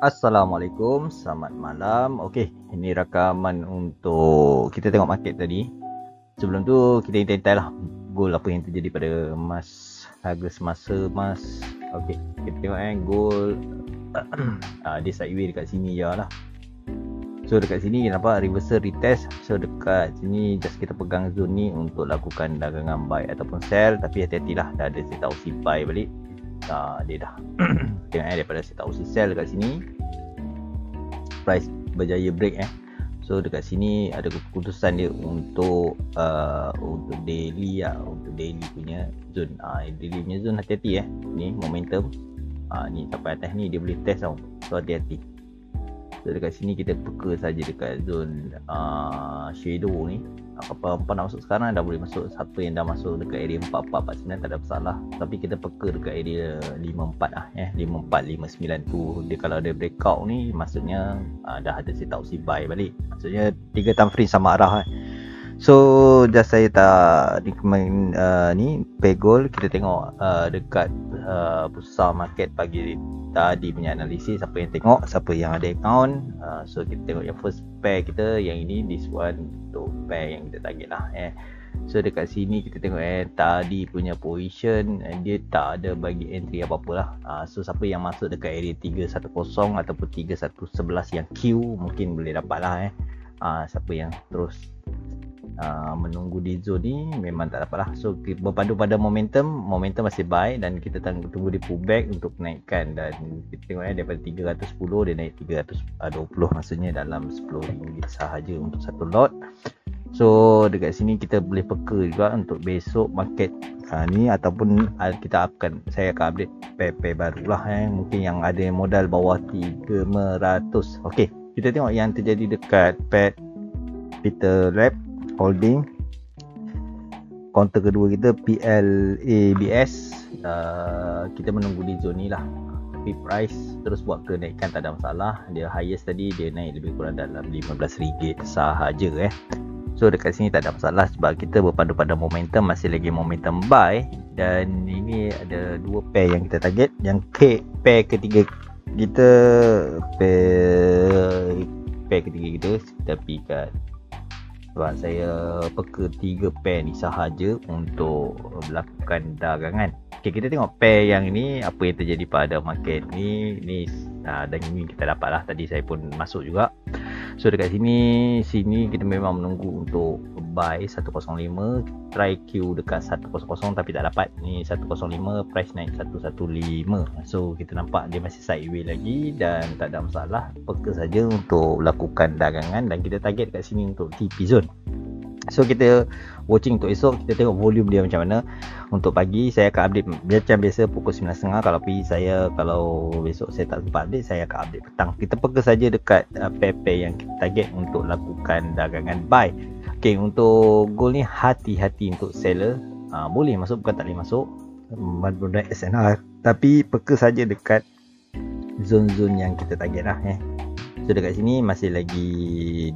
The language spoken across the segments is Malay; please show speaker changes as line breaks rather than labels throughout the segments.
Assalamualaikum, selamat malam. Okey, ini rakaman untuk kita tengok market tadi. Sebelum tu kita intai lah gold apa yang terjadi pada emas, harga semasa emas. Okey, kita tengok gold dia sideways dekat sini je lah. So dekat sini nampak reversal retest. So dekat sini just kita pegang zone ni untuk lakukan dagangan buy ataupun sell, tapi hati-hatilah, dah ada set opsi buy balik. Dia dah tengok daripada set opsi sell dekat sini, price berjaya break. So dekat sini ada keputusan dia untuk daily untuk daily punya zone. Daily punya zone hati-hati ni momentum. Ni sampai atas ni dia boleh test tau. So hati-hati. So dekat sini kita peka saja dekat zone shadow ni. Apa nak masuk sekarang dah boleh masuk. Siapa yang dah masuk dekat area 4449 tak ada masalah. Tapi kita peka dekat area 54 54 59 tu. Dia kalau ada breakout ni maksudnya dah ada set opsi buy balik. Maksudnya 3 time frame sama arah. So just saya tak ni pay gold. Kita tengok dekat pusat market pagi tadi punya analisis, siapa yang tengok, siapa yang ada account. So kita tengok yang first pair kita, yang ini this one untuk pair yang kita target lah. So dekat sini kita tengok tadi punya position dia tak ada bagi entry apa-apa lah. So siapa yang masuk dekat area 310 ataupun 3111 yang Q mungkin boleh dapat lah. Siapa yang terus menunggu di zone ni memang tak dapat lah. So berpandu pada momentum masih buy dan kita tunggu dia pullback untuk naikkan. Dan kita tengok daripada 310 dia naik 320, maksudnya dalam RM10 sahaja untuk satu lot. So dekat sini kita boleh peka juga untuk besok market ni, ataupun kita saya akan update pair baru lah. Mungkin yang ada modal bawah 300. Okey, kita tengok yang terjadi dekat pair Peter Lab Holding. Counter kedua kita PLABS. Kita menunggu di zone ni lah. Tapi price terus buat kenaikan tak ada masalah. Dia highest tadi dia naik lebih kurang dalam RM15 sahaja. So dekat sini tak ada masalah sebab kita berpandu pada momentum, masih lagi momentum buy. Dan ini ada dua pair yang kita target. Yang pair ketiga kita pair ketiga kita pikat. Sebab saya peka 3 pair ni sahaja untuk melakukan dagangan. Okay, kita tengok pair yang ini, apa yang terjadi pada market ni. Dan ini kita dapat lah. Tadi saya pun masuk juga. So dekat sini kita memang menunggu untuk buy 105, try Q dekat 100 tapi tak dapat. Ni 105, price naik 115. So kita nampak dia masih sideways lagi dan tak ada masalah. Peka saja untuk lakukan dagangan dan kita target kat sini untuk TP zone. So kita watching untuk esok, kita tengok volume dia macam mana. Untuk pagi saya akan update macam biasa pukul 9.30. Kalau besok saya tak sempat update, saya akan update petang. Kita peka saja dekat pair-pair yang kita target untuk lakukan dagangan buy. Okay, untuk gold ni hati-hati untuk seller. Boleh masuk, bukan tak boleh masuk benda SNR, tapi peka saja dekat zone-zone yang kita target lah. So dekat sini masih lagi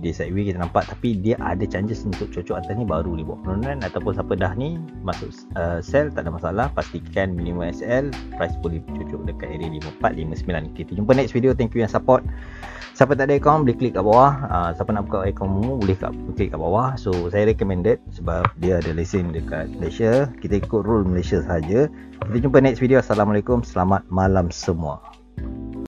dia sideways kita nampak, tapi dia ada chances untuk cocok atas ni baru dia buat penurunan. Ataupun siapa dah ni masuk sell tak ada masalah, pastikan minimum SL, price boleh cocok dekat area 5459. Kita jumpa next video. Thank you yang support. Siapa tak ada akaun boleh klik kat bawah. Siapa nak buka akaun boleh klik kat bawah. So saya recommended sebab dia ada lesen dekat Malaysia. Kita ikut rule Malaysia saja. Kita jumpa next video. Assalamualaikum, selamat malam semua.